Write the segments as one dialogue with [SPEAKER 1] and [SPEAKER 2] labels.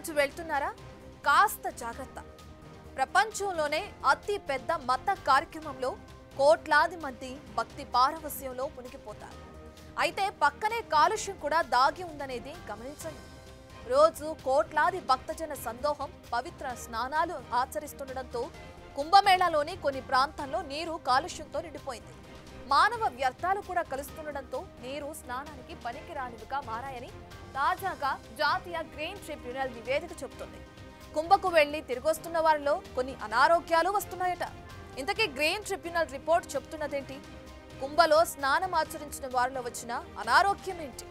[SPEAKER 1] నుంచి వెళ్తున్నారా? కాస్త జాగ్రత్త. ప్రపంచంలోనే అతి పెద్ద మత కార్యక్రమంలో కోట్లాది మంది భక్తి పారవస్యంలో మునిగిపోతారు. అయితే పక్కనే కాలుష్యం కూడా దాగి ఉందనేది గమనించండి. రోజు కోట్లాది భక్తజన సందోహం పవిత్ర స్నానాలు ఆచరిస్తుండటంతో కుంభమేళాలోని కొన్ని ప్రాంతాల్లో నీరు కాలుష్యంతో నిండిపోయింది. మానవ వ్యర్థాలు కూడా కలుస్తుండటంతో నీరు స్నానానికి పనికిరానివిగా మారాయని తాజాగా జాతీయ గ్రీన్ ట్రిబ్యునల్ నివేదిక చెబుతోంది. కుంభకు వెళ్లి తిరిగొస్తున్న వారిలో కొన్ని అనారోగ్యాలు వస్తున్నాయట. ఇంతకీ గ్రీన్ ట్రిబ్యునల్ రిపోర్ట్ చెబుతున్నదేంటి? కుంభలో స్నానం ఆచరించిన వారిలో వచ్చిన అనారోగ్యం ఏంటి?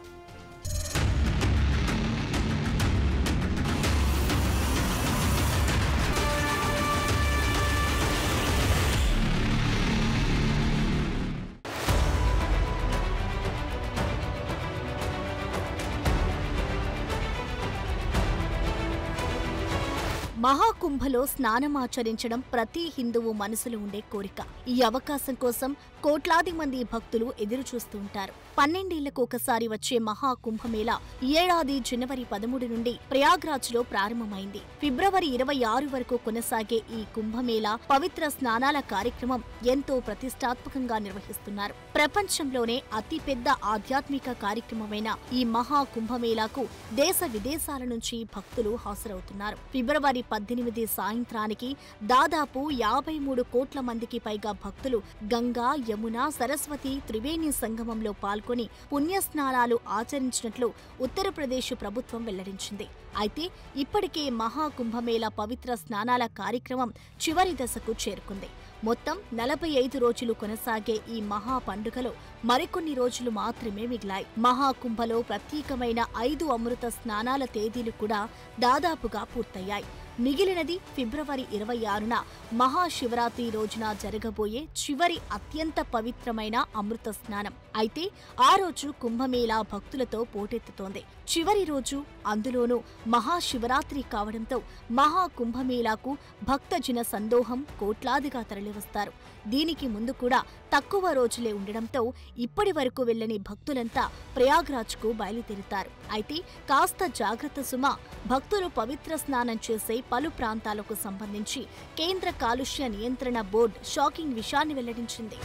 [SPEAKER 2] మహాకుంభలో స్నానమాచరించడం ప్రతి హిందువు మనసులో ఉండే కోరిక. ఈ అవకాశం కోసం కోట్లాది మంది భక్తులు ఎదురు చూస్తూ ఉంటారు. 12 ఏళ్లకు ఒకసారి వచ్చే మహాకుంభమేళా ఈ ఏడాది జనవరి 13 నుండి ప్రయాగ్రాజ్ లో ప్రారంభమైంది. ఫిబ్రవరి 26 వరకు కొనసాగే ఈ కుంభమేళా పవిత్ర స్నానాల కార్యక్రమం ఎంతో ప్రతిష్టాత్మకంగా నిర్వహిస్తున్నారు. ప్రపంచంలోనే అతిపెద్ద ఆధ్యాత్మిక కార్యక్రమమైన ఈ మహాకుంభమేళాకు దేశ విదేశాల నుంచి భక్తులు హాజరవుతున్నారు. ఫిబ్రవరి 18 సాయంత్రానికి దాదాపు 53 కోట్ల మందికి పైగా భక్తులు గంగా, యమున, సరస్వతి త్రివేణి సంగమంలో పాల్గొని పుణ్యస్నానాలు ఆచరించినట్లు ఉత్తరప్రదేశ్ ప్రభుత్వం వెల్లడించింది. అయితే ఇప్పటికే మహాకుంభమేళా పవిత్ర స్నానాల కార్యక్రమం చివరి దశకు చేరుకుంది. మొత్తం 45 రోజులు కొనసాగే ఈ మహా పండుగలో మరికొన్ని రోజులు మాత్రమే మిగిలాయి. మహాకుంభలో ప్రత్యేకమైన 5 అమృత స్నానాల తేదీలు కూడా దాదాపుగా పూర్తయ్యాయి. మిగిలినది ఫిబ్రవరి 26న మహాశివరాత్రి రోజున జరగబోయే చివరి అత్యంత పవిత్రమైన అమృత స్నానం. అయితే ఆ రోజు కుంభమేళా భక్తులతో పోటెత్తుతోంది. చివరి రోజు, అందులోనూ మహాశివరాత్రి కావడంతో మహాకుంభమేళాకు భక్తజన సందోహం కోట్లాదిగా తరలివస్తారు. దీనికి ముందు కూడా తక్కువ రోజులే ఉండడంతో ఇప్పటి వరకు వెళ్లని భక్తులంతా ప్రయాగ్రాజ్కు బయలుదేరుతారు. అయితే కాస్త జాగ్రత్త సుమా. భక్తులు పవిత్ర స్నానం చేసే పలు ప్రాంతాలకు సంబంధించి కేంద్ర కాలుష్య నియంత్రణ బోర్డు షాకింగ్ విషయాన్ని వెల్లడించింది.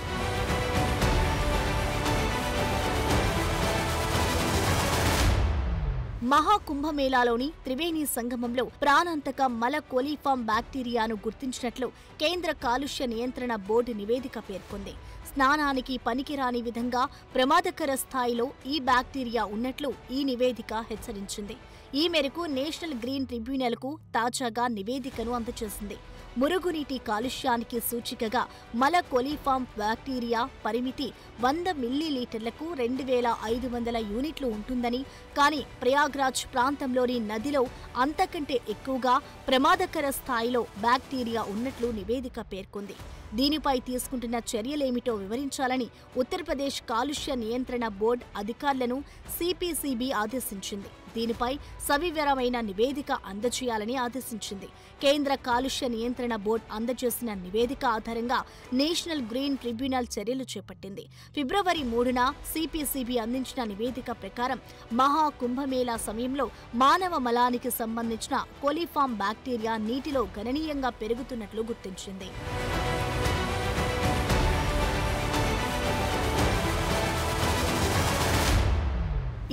[SPEAKER 2] మహాకుంభమేళాలోని త్రివేణి సంగమంలో ప్రాణాంతక మల కోలిఫామ్ బ్యాక్టీరియాను గుర్తించినట్లు కేంద్ర కాలుష్య నియంత్రణ బోర్డు నివేదిక పేర్కొంది. స్నానానికి పనికిరాని విధంగా ప్రమాదకర స్థాయిలో ఈ బ్యాక్టీరియా ఉన్నట్లు ఈ నివేదిక హెచ్చరించింది. ఈ మేరకు నేషనల్ గ్రీన్ ట్రిబ్యునల్కు తాజాగా నివేదికను అందజేసింది. మురుగునీటి కాలుష్యానికి సూచికగా మల కోలిఫామ్ బ్యాక్టీరియా పరిమితి 100 మిల్లీలీటర్లకు 2500 యూనిట్లు ఉంటుందని, కానీ ప్రయాగ్రాజ్ ప్రాంతంలోని నదిలో అంతకంటే ఎక్కువగా ప్రమాదకర స్థాయిలో బ్యాక్టీరియా ఉన్నట్లు నివేదిక పేర్కొంది. దీనిపై తీసుకుంటున్న చర్యలేమిటో వివరించాలని ఉత్తరప్రదేశ్ కాలుష్య నియంత్రణ బోర్డు అధికారులను సిపిసిబి ఆదేశించింది. దీనిపై సవివరమైన నివేదిక అందజేయాలని ఆదేశించింది. కేంద్ర కాలుష్య నియంత్రణ బోర్డు అందజేసిన నివేదిక ఆధారంగా నేషనల్ గ్రీన్ ట్రిబ్యునల్ చర్యలు చేపట్టింది. ఫిబ్రవరి 3న సిపిసిబి అందించిన నివేదిక ప్రకారం మహాకుంభమేళా సమయంలో మానవ మలానికి సంబంధించిన కోలిఫామ్ బ్యాక్టీరియా నీటిలో గణనీయంగా పెరుగుతున్నట్లు గుర్తించింది.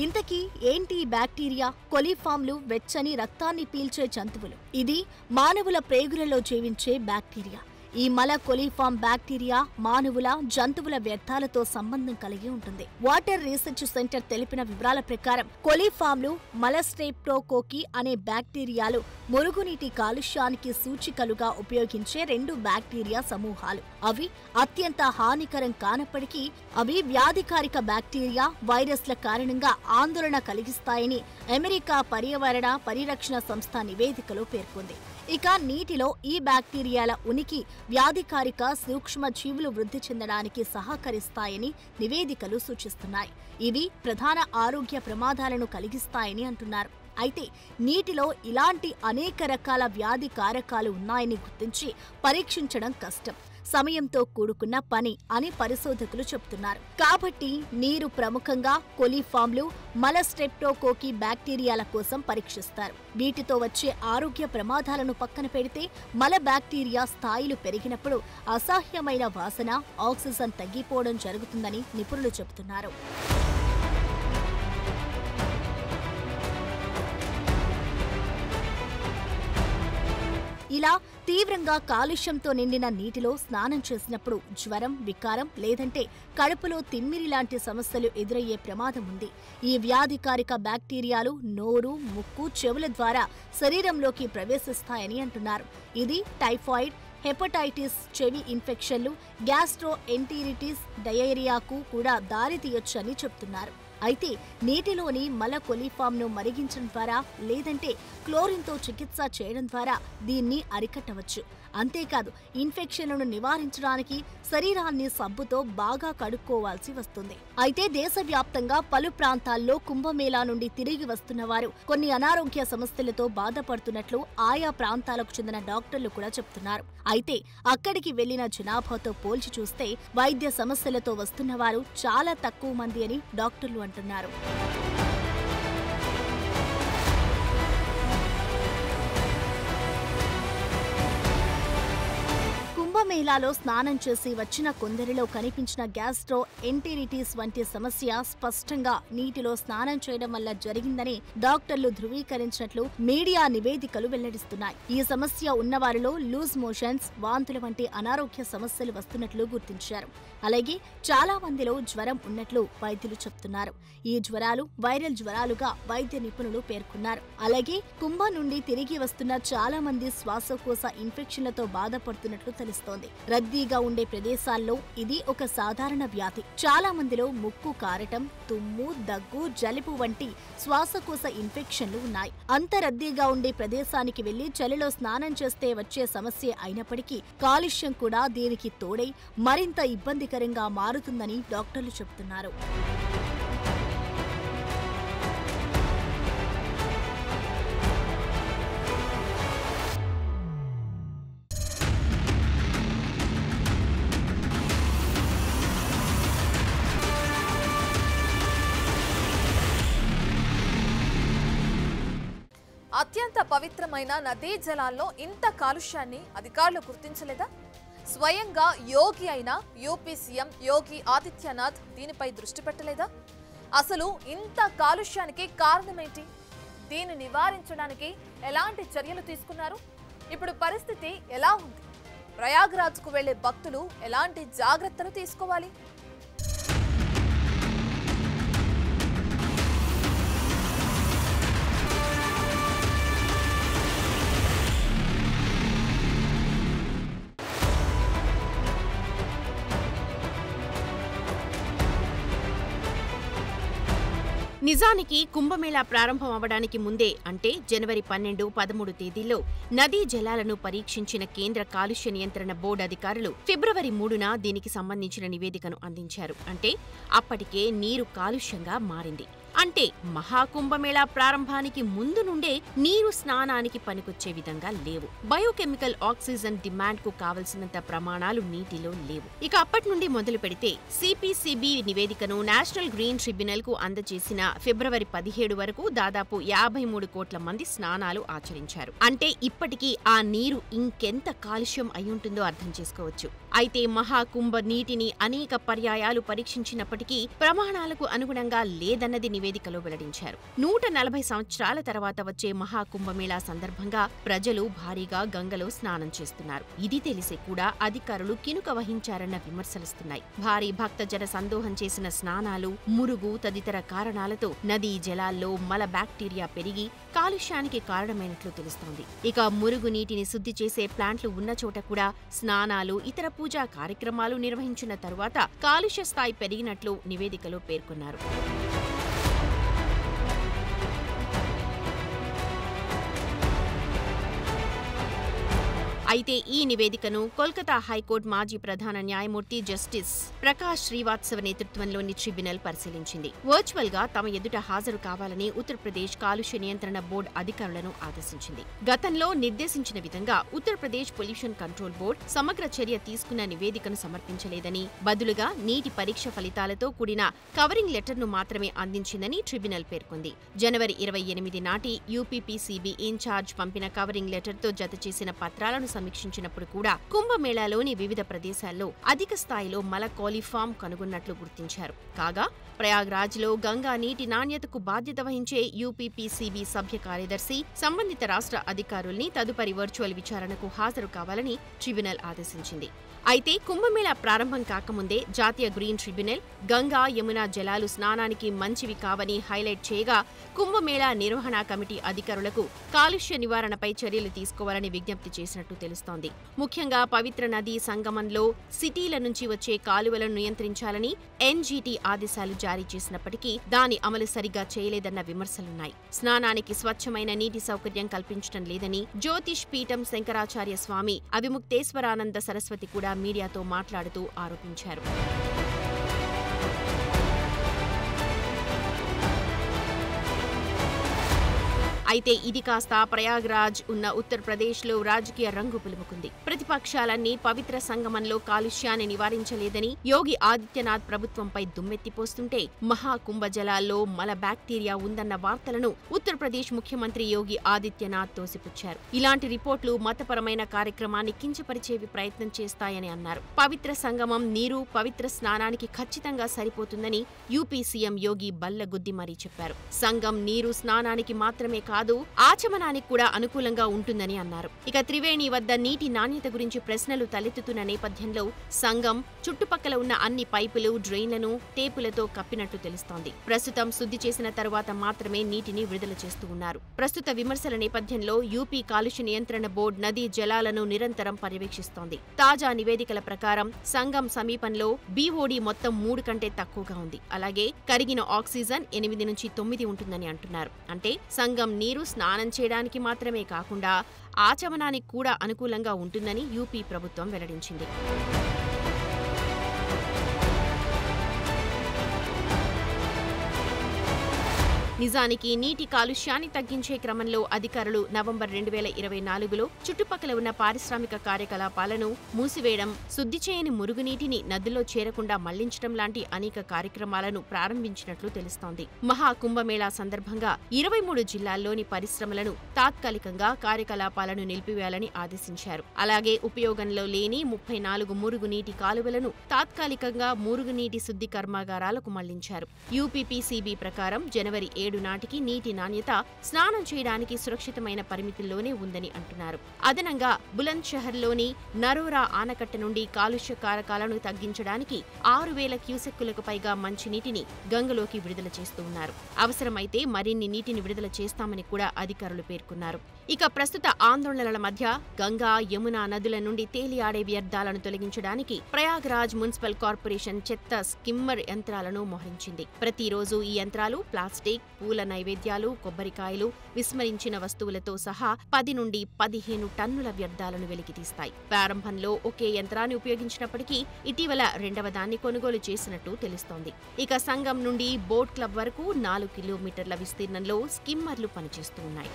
[SPEAKER 2] ఇంతకీ ఏంటి ఈ బ్యాక్టీరియా? కోలిఫామ్లు వెచ్చని రక్తాన్ని పీల్చే జంతువులు. ఇది మానవుల ప్రేగులలో జీవించే బ్యాక్టీరియా. ఈ మల కోలిఫామ్ బ్యాక్టీరియా మానవుల, జంతువుల వ్యర్థాలతో సంబంధం కలిగి ఉంటుంది. వాటర్ రీసెర్చ్ సెంటర్ తెలిపిన వివరాల ప్రకారం కోలిఫామ్లు మలస్ట్రెప్టోకోకి అనే బ్యాక్టీరియాలు మురుగునీటి కాలుష్యానికి సూచికలుగా ఉపయోగించే 2 బ్యాక్టీరియా సమూహాలు. అవి అత్యంత హానికరం కానప్పటికీ అవి వ్యాధికారిక బ్యాక్టీరియా, వైరస్ల కారణంగా ఆందోళన కలిగిస్తాయని అమెరికా పర్యావరణ పరిరక్షణ సంస్థ నివేదికలో పేర్కొంది. ఇక నీటిలో ఈ బ్యాక్టీరియాల ఉనికి వ్యాధికారిక సూక్ష్మ జీవులు వృద్ధి చెందడానికి సహకరిస్తాయని నివేదికలు సూచిస్తున్నాయి. ఇవి ప్రధాన ఆరోగ్య ప్రమాదాలను కలిగిస్తాయని అంటున్నారు. అయితే నీటిలో ఇలాంటి అనేక రకాల వ్యాధి కారకాలు ఉన్నాయని గుర్తించి పరీక్షించడం కష్టం. సమయంతో కూడుకున్న పని అని పరిశోధకులు చెబుతున్నారు. కాబట్టి నీరు ప్రముఖంగా కొలిఫామ్లు, మలస్ట్రెప్టోకోకి బ్యాక్టీరియాల కోసం పరీక్షిస్తారు. వీటితో వచ్చే ఆరోగ్య ప్రమాదాలను పక్కన పెడితే మల బ్యాక్టీరియా స్థాయిలు పెరిగినప్పుడు అసహ్యమైన వాసన, ఆక్సిజన్ తగ్గిపోవడం జరుగుతుందని నిపుణులు చెబుతున్నారు. ఇలా తీవ్రంగా కాలుష్యంతో నిండిన నీటిలో స్నానం చేసినప్పుడు జ్వరం, వికారం లేదంటే కడుపులో తిమ్మిరి లాంటి సమస్యలు ఎదురయ్యే ప్రమాదం ఉంది. ఈ వ్యాధికారిక బ్యాక్టీరియాలు నోరు, ముక్కు, చెవుల ద్వారా శరీరంలోకి ప్రవేశిస్తాయని అంటున్నారు. ఇది టైఫాయిడ్, హెపటైటిస్, చెవి ఇన్ఫెక్షన్లు, గ్యాస్ట్రోఎంటెరిటిస్, డయేరియాకు కూడా దారితీయొచ్చని చెప్తున్నారు. అయితే నీటిలోని మల కొలిఫామ్ను మరిగించడం ద్వారా లేదంటే క్లోరిన్తో చికిత్స చేయడం ద్వారా దీన్ని అరికట్టవచ్చు. అంతేకాదు, ఇన్ఫెక్షన్లను నివారించడానికి శరీరాన్ని సబ్బుతో బాగా కడుక్కోవాల్సి వస్తుంది. అయితే దేశవ్యాప్తంగా పలు ప్రాంతాల్లో కుంభమేళా నుండి తిరిగి వస్తున్న వారు కొన్ని అనారోగ్య సమస్యలతో బాధపడుతున్నట్లు ఆయా ప్రాంతాలకు చెందిన డాక్టర్లు కూడా చెప్తున్నారు. అయితే అక్కడికి వెళ్లిన జనాభాతో పోల్చి చూస్తే వైద్య సమస్యలతో వస్తున్న వారు చాలా తక్కువ మంది అని డాక్టర్లు అంటున్నారు. కుంభమేళాలో స్నానం చేసి వచ్చిన కొందరిలో కనిపించిన గ్యాస్ట్రోఎంటెరిటిస్ వంటి సమస్య స్పష్టంగా నీటిలో స్నానం చేయడం వల్ల జరిగిందని డాక్టర్లు ధృవీకరించినట్లు మీడియా నివేదికలు వెల్లడిస్తున్నాయి. ఈ సమస్య ఉన్నవారిలో లూజ్ మోషన్స్, వాంతుల వంటి అనారోగ్య సమస్యలు వస్తున్నట్లు గుర్తించారు. అలాగే చాలా మందిలో జ్వరం ఉన్నట్లు వైద్యులు చెప్తున్నారు. ఈ జ్వరాలు వైరల్ జ్వరాలుగా వైద్య నిపుణులు పేర్కొన్నారు. అలాగే కుంభం నుండి తిరిగి వస్తున్న చాలా మంది శ్వాసకోశ ఇన్ఫెక్షన్లతో బాధపడుతున్నట్లు తెలుస్తోంది. రద్దీగా ఉండే ప్రదేశాల్లో ఇది ఒక సాధారణ వ్యాధి. చాలా మందిలో ముక్కు కారటం, తుమ్ము, దగ్గు, జలుబు వంటి శ్వాసకోశ ఇన్ఫెక్షన్లు ఉన్నాయి. అంత రద్దీగా ఉండే ప్రదేశానికి వెళ్లి చలిలో స్నానం చేస్తే వచ్చే సమస్య అయినప్పటికీ కాలుష్యం కూడా దీనికి తోడై మరింత ఇబ్బందికరంగా మారుతుందని డాక్టర్లు చెబుతున్నారు.
[SPEAKER 1] అత్యంత పవిత్రమైన నదీ జలాల్లో ఇంత కాలుష్యాన్ని అధికారులు గుర్తించలేదా? స్వయంగా యోగి అయిన యూపీ సీఎం యోగి ఆదిత్యనాథ్ దీనిపై దృష్టి పెట్టలేదా? అసలు ఇంత కాలుష్యానికి కారణమేంటి? దీన్ని నివారించడానికి ఎలాంటి చర్యలు తీసుకున్నారు? ఇప్పుడు పరిస్థితి ఎలా ఉంది? ప్రయాగ్రాజ్కు వెళ్లే భక్తులు ఎలాంటి జాగ్రత్తలు తీసుకోవాలి?
[SPEAKER 3] నిజానికి కుంభమేళా ప్రారంభం అవడానికి ముందే అంటే జనవరి 12, 13 తేదీల్లో నదీ జలాలను పరీక్షించిన కేంద్ర కాలుష్య నియంత్రణ బోర్డు అధికారులు ఫిబ్రవరి 3న దీనికి సంబంధించిన నివేదికను అందించారు. అంటే అప్పటికే నీరు కాలుష్యంగా మారింది. అంటే మహాకుంభమేళా ప్రారంభానికి ముందు నుండే నీరు స్నానానికి పనికొచ్చే విధంగా లేవు. బయోకెమికల్ ఆక్సిజన్ డిమాండ్ కు కావలసినంత ప్రమాణాలు నీటిలో లేవు. ఇక అప్పటి నుండి మొదలు పెడితే సిపిసిబి నివేదికను నేషనల్ గ్రీన్ ట్రిబ్యునల్ కు అందజేసిన ఫిబ్రవరి 17 వరకు దాదాపు 53 కోట్ల మంది స్నానాలు ఆచరించారు. అంటే ఇప్పటికీ ఆ నీరు ఇంకెంత కాలుష్యం అయ్యుంటుందో అర్థం చేసుకోవచ్చు. అయితే మహాకుంభ నీటిని అనేక పర్యాయాలు పరీక్షించినప్పటికీ ప్రమాణాలకు అనుగుణంగా లేదన్నది నివేదికలో వెల్లడించారు. 140 సంవత్సరాల తర్వాత వచ్చే మహాకుంభమేళా సందర్భంగా ప్రజలు భారీగా గంగలో స్నానం చేస్తున్నారు. ఇది తెలిసి కూడా అధికారులు కినుక వహించారన్న విమర్శలుస్తున్నాయి. భారీ భక్తజన సందోహం చేసిన స్నానాలు, మురుగు తదితర కారణాలతో నదీ జలాల్లో మల బ్యాక్టీరియా పెరిగి కాలుష్యానికి కారణమైనట్లు తెలుస్తోంది. ఇక మురుగు నీటిని శుద్ధి చేసే ప్లాంట్లు ఉన్న చోట కూడా స్నానాలు, ఇతర పూజా కార్యక్రమాలు నిర్వహించిన తరువాత కాలుష్య స్థాయి పెరిగినట్లు నివేదికలో పేర్కొన్నారు. అయితే ఈ నివేదికను కోల్కతా హైకోర్టు మాజీ ప్రధాన న్యాయమూర్తి జస్టిస్ ప్రకాష్ శ్రీవాత్సవ నేతృత్వంలోని ట్రిబ్యునల్ పరిశీలించింది. వర్చువల్ గా తమ ఎదుట హాజరు కావాలని ఉత్తరప్రదేశ్ కాలుష్య నియంత్రణ బోర్డు అధికారులను ఆదేశించింది. గతంలో నిర్దేశించిన విధంగా ఉత్తరప్రదేశ్ పొల్యూషన్ కంట్రోల్ బోర్డు సమగ్ర చర్య తీసుకున్న నివేదికను సమర్పించలేదని, బదులుగా నీటి పరీక్ష ఫలితాలతో కూడిన కవరింగ్ లెటర్ను మాత్రమే అందించిందని ట్రిబ్యునల్ పేర్కొంది. జనవరి 28 నాటి యూపీపీసీబీ ఇన్ఛార్జ్ పంపిన కవరింగ్ లెటర్తో జత చేసిన పత్రాలను సమీక్షించినప్పుడు కూడా కుంభమేళాలోని వివిధ ప్రదేశాల్లో అధిక స్థాయిలో మల కోలిఫామ్ కనుగొన్నట్లు గుర్తించారు. కాగా ప్రయాగ్రాజ్లో గంగా నీటి నాణ్యతకు బాధ్యత వహించే యూపీపీసీబీ సభ్య కార్యదర్శి సంబంధిత రాష్ట్ర అధికారుల్ని తదుపరి వర్చువల్ విచారణకు హాజరు కావాలని ట్రిబ్యునల్ ఆదేశించింది. అయితే కుంభమేళా ప్రారంభం కాకముందే జాతీయ గ్రీన్ ట్రిబ్యునల్ గంగా, యమునా జలాలు స్నానానికి మంచివి కావని హైలైట్ చేయగా, కుంభమేళా నిర్వహణ కమిటీ అధికారులకు కాలుష్య నివారణపై చర్యలు తీసుకోవాలని విజ్ఞప్తి చేసినట్టు తెలుస్తోంది. ముఖ్యంగా పవిత్ర నదీ సంగమంలో సిటీల నుంచి వచ్చే కాలువలను నియంత్రించాలని ఎన్జీటీ ఆదేశాలు జారీ చేసినప్పటికీ దాని అమలు సరిగా చేయలేదన్న విమర్శలున్నాయి. స్నానానికి స్వచ్ఛమైన నీటి సౌకర్యం కల్పించడం లేదని జ్యోతిష్ పీఠం శంకరాచార్య స్వామి అవిముక్తేశ్వరానంద సరస్వతి కూడా మీడియాతో మాట్లాడుతూ ఆరోపించారు. అయితే ఇది కాస్త ప్రయాగ్రాజ్ ఉన్న ఉత్తరప్రదేశ్లో రాజకీయ రంగు పులుముకుంది. ప్రతిపక్షాలన్నీ పవిత్ర సంగమంలో కాలుష్యాన్ని నివారించలేదని యోగి ఆదిత్యనాథ్ ప్రభుత్వంపై దుమ్మెత్తిపోస్తుంటే, మహాకుంభ జలాల్లో మల బ్యాక్టీరియా ఉందన్న వార్తలను ఉత్తరప్రదేశ్ ముఖ్యమంత్రి యోగి ఆదిత్యనాథ్ తోసిపుచ్చారు. ఇలాంటి రిపోర్టులు మతపరమైన కార్యక్రమాన్ని కించపరిచేవి ప్రయత్నం చేస్తాయని అన్నారు. పవిత్ర సంగమం నీరు పవిత్ర స్నానానికి ఖచ్చితంగా సరిపోతుందని యూపీ సీఎం యోగి బల్లగుద్ది మరీ చెప్పారు. సంగం నీరు స్నానానికి మాత్రమే కాదు, ఆచమనానికి కూడా అనుకూలంగా ఉంటుందని అన్నారు. ఇక త్రివేణి వద్ద నీటి నాణ్యత గురించి ప్రశ్నలు తలెత్తుతున్న నేపథ్యంలో సంగం చుట్టుపక్కల ఉన్న అన్ని పైపులు, డ్రైన్లను టేపులతో కప్పినట్టు తెలుస్తోంది. ప్రస్తుతం శుద్ధి చేసిన తరువాత మాత్రమే నీటిని విడుదల చేస్తూ ఉన్నారు. ప్రస్తుత విమర్శల నేపథ్యంలో యూపీ కాలుష్య నియంత్రణ బోర్డు నదీ జలాలను నిరంతరం పర్యవేక్షిస్తోంది. తాజా నివేదికల ప్రకారం సంగం సమీపంలో బీఓడీ మొత్తం 3 కంటే తక్కువగా ఉంది. అలాగే కరిగిన ఆక్సిజన్ 8 నుంచి 9 ఉంటుందని అంటున్నారు. అంటే సంగం నీరు స్నానం చేయడానికి మాత్రమే కాకుండా ఆచమనానికి కూడా అనుకూలంగా ఉంటుందని యూపీ ప్రభుత్వం వెల్లడించింది. నిజానికి నీటి కాలుష్యాన్ని తగ్గించే క్రమంలో అధికారులు నవంబర్ 2024లో చుట్టుపక్కల ఉన్న పారిశ్రామిక కార్యకలాపాలను మూసివేయడం, శుద్ధి చేయని మురుగునీటిని నదుల్లో చేరకుండా మళ్లించడం లాంటి అనేక కార్యక్రమాలను ప్రారంభించినట్లు తెలుస్తోంది. మహాకుంభమేళా సందర్భంగా 23 జిల్లాల్లోని పరిశ్రమలను తాత్కాలికంగా కార్యకలాపాలను నిలిపివేయాలని ఆదేశించారు. అలాగే ఉపయోగంలో లేని 34 మురుగునీటి కాలువలను తాత్కాలికంగా మురుగునీటి శుద్ధి కర్మాగారాలకు మళ్లించారు. యూపీపీసీబీ ప్రకారం జనవరి 7 నాటికి నీటి నాణ్యత స్నానం చేయడానికి సురక్షితమైన పరిమితుల్లోనే ఉందని అంటున్నారు. అదనంగా బులంద్ షహర్లోని నరోరా ఆనకట్ట నుండి కాలుష్య కారకాలను తగ్గించడానికి 6,000 క్యూసెక్కులకు పైగా మంచినీటిని గంగలోకి విడుదల చేస్తూ ఉన్నారు. అవసరమైతే మరిన్ని నీటిని విడుదల చేస్తామని కూడా అధికారులు పేర్కొన్నారు. ఇక ప్రస్తుత ఆందోళనల మధ్య గంగా, యమునా నదుల నుండి తేలియాడే వ్యర్థాలను తొలగించడానికి ప్రయాగ్రాజ్ మున్సిపల్ కార్పొరేషన్ చెత్త స్కిమ్మర్ యంత్రాలను మోహరించింది. ప్రతిరోజు ఈ యంత్రాలు ప్లాస్టిక్, పూల నైవేద్యాలు, కొబ్బరికాయలు, విస్మరించిన వస్తువులతో సహా 10 నుండి 15 టన్నుల వ్యర్థాలను వెలికితీస్తాయి. ప్రారంభంలో ఒకే యంత్రాన్ని ఉపయోగించినప్పటికీ ఇటీవల 2వ దాన్ని కొనుగోలు చేసినట్టు తెలుస్తోంది. ఇక సంగం నుండి బోట్ క్లబ్ వరకు 4 కిలోమీటర్ల విస్తీర్ణంలో స్కిమ్మర్లు పనిచేస్తూ ఉన్నాయి.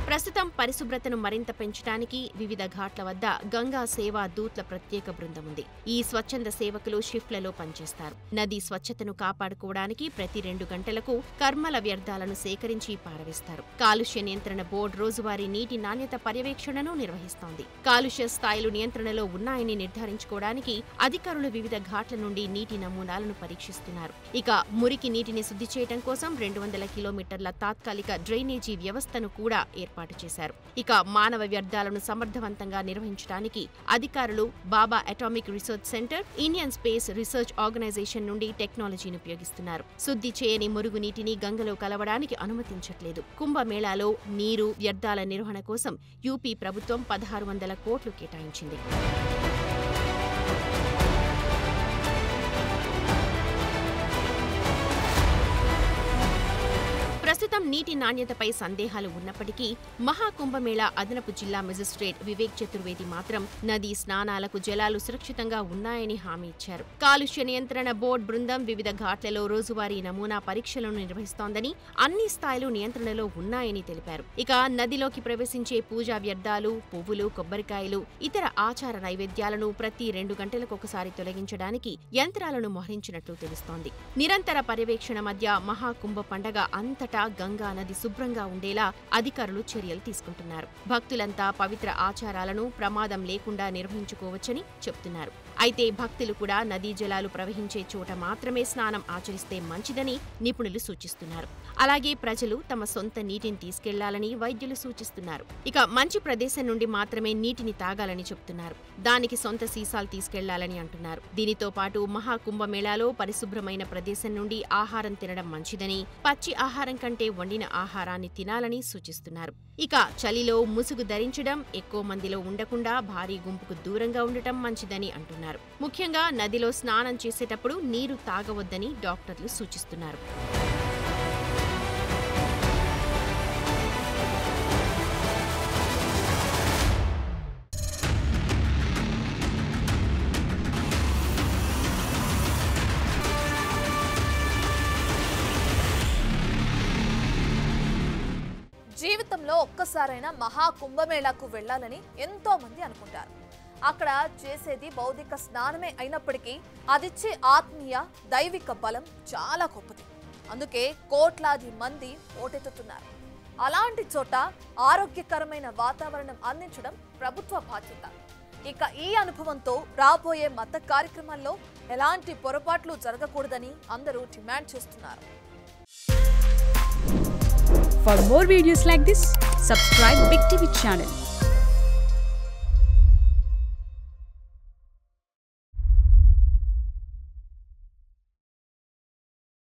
[SPEAKER 3] ప్రస్తుతం పరిశుభ్రతను మరింత పెంచడానికి వివిధ ఘాట్ల వద్ద గంగా సేవా దూత్ల ప్రత్యేక బృందం ఉంది. ఈ స్వచ్ఛంద సేవకులు షిఫ్ట్లలో పనిచేస్తారు. నది స్వచ్ఛతను కాపాడుకోవడానికి ప్రతి 2 గంటలకు కర్మల వ్యర్థాలను సేకరించి పారవేస్తారు. కాలుష్య నియంత్రణ బోర్డు రోజువారీ నీటి నాణ్యత పర్యవేక్షణను నిర్వహిస్తోంది. కాలుష్య స్థాయిలు నియంత్రణలో ఉన్నాయని నిర్ధారించుకోవడానికి అధికారులు వివిధ ఘాట్ల నుండి నీటి నమూనాలను పరీక్షిస్తున్నారు. ఇక మురికి నీటిని శుద్ధి చేయడం కోసం 200 కిలోమీటర్ల తాత్కాలిక డ్రైనేజీ వ్యవస్థను కూడా ఏర్పాటు చేశారు. ఇక మానవ వ్యర్థాలను సమర్థవంతంగా నిర్వహించడానికి అధికారులు Bhabha atomic research centre, Indian space research organisation నుండి టెక్నాలజీని ఉపయోగిస్తున్నారు. శుద్ధి చేయని మురుగునీటిని గంగలో కలవడానికి అనుమతించట్లేదు. కుంభమేళాలో నీరు, వ్యర్థాల నిర్వహణ కోసం యూపీ ప్రభుత్వం 1,600 కోట్లు కేటాయించింది. ప్రస్తుతం నీటి నాణ్యతపై సందేహాలు ఉన్నప్పటికీ మహాకుంభమేళా అదనపు జిల్లా మెజిస్ట్రేట్ వివేక్ చతుర్వేది మాత్రం నదీ స్నానాలకు జలాలు సురక్షితంగా ఉన్నాయని హామీ ఇచ్చారు. కాలుష్య నియంత్రణ బోర్డు బృందం వివిధ ఘాట్లలో రోజువారీ నమూనా పరీక్షలను నిర్వహిస్తోందని, అన్ని స్థాయిలు నియంత్రణలో ఉన్నాయని తెలిపారు. ఇక నదిలోకి ప్రవేశించే పూజా వ్యర్థాలు, పువ్వులు, కొబ్బరికాయలు, ఇతర ఆచార నైవేద్యాలను ప్రతి 2 గంటలకొకసారి తొలగించడానికి యంత్రాలను మోహరించినట్లు తెలుస్తోంది. నిరంతర పర్యవేక్షణ మధ్య మహాకుంభ పండగ అంతటా గంగా నది శుభ్రంగా ఉండేలా అధికారులు చర్యలు తీసుకుంటున్నారు. భక్తులంతా పవిత్ర ఆచారాలను ప్రమాదం లేకుండా నిర్వహించుకోవచ్చని చెబుతున్నారు. అయితే భక్తులు కూడా నదీ జలాలు ప్రవహించే చోట మాత్రమే స్నానం ఆచరిస్తే మంచిదని నిపుణులు సూచిస్తున్నారు. అలాగే ప్రజలు తమ సొంత నీటిని తీసుకెళ్లాలని వైద్యులు సూచిస్తున్నారు. ఇక మంచి ప్రదేశం నుండి మాత్రమే నీటిని తాగాలని చెబుతున్నారు. దానికి సొంత సీసాలు తీసుకెళ్లాలని అంటున్నారు. దీనితో పాటు మహాకుంభమేళాలో పరిశుభ్రమైన ప్రదేశం నుండి ఆహారం తినడం మంచిదని, పచ్చి ఆహారం కంటే వండిన ఆహారాన్ని తినాలని సూచిస్తున్నారు. ఇక చలిలో ముసుగు ధరించడం, ఎక్కువ మందిలో ఉండకుండా భారీ గుంపుకు దూరంగా ఉండటం మంచిదని అంటున్నారు. ముఖ్యంగా నదిలో స్నానం చేసేటప్పుడు నీరు తాగవద్దని డాక్టర్లు సూచిస్తున్నారు.
[SPEAKER 1] జీవితంలో ఒక్కసారైనా మహాకుంభమేళాకు వెళ్లాలని ఎంతో మంది అనుకుంటారు. అక్కడ చేసేది భౌతిక స్నానమే అయినప్పటికీ అదిచ్చే ఆత్మీయ దైవిక బలం చాలా గొప్పది. అందుకే కోట్లాది మంది పోటెత్తుతున్నారు. అలాంటి చోట ఆరోగ్యకరమైన వాతావరణం అందించడం ప్రభుత్వ బాధ్యత. ఇక ఈ అనుభవంతో రాబోయే మత కార్యక్రమాల్లో ఎలాంటి పొరపాట్లు జరగకూడదని అందరూ డిమాండ్ చేస్తున్నారు.
[SPEAKER 4] For more videos like this, subscribe Big TV channel.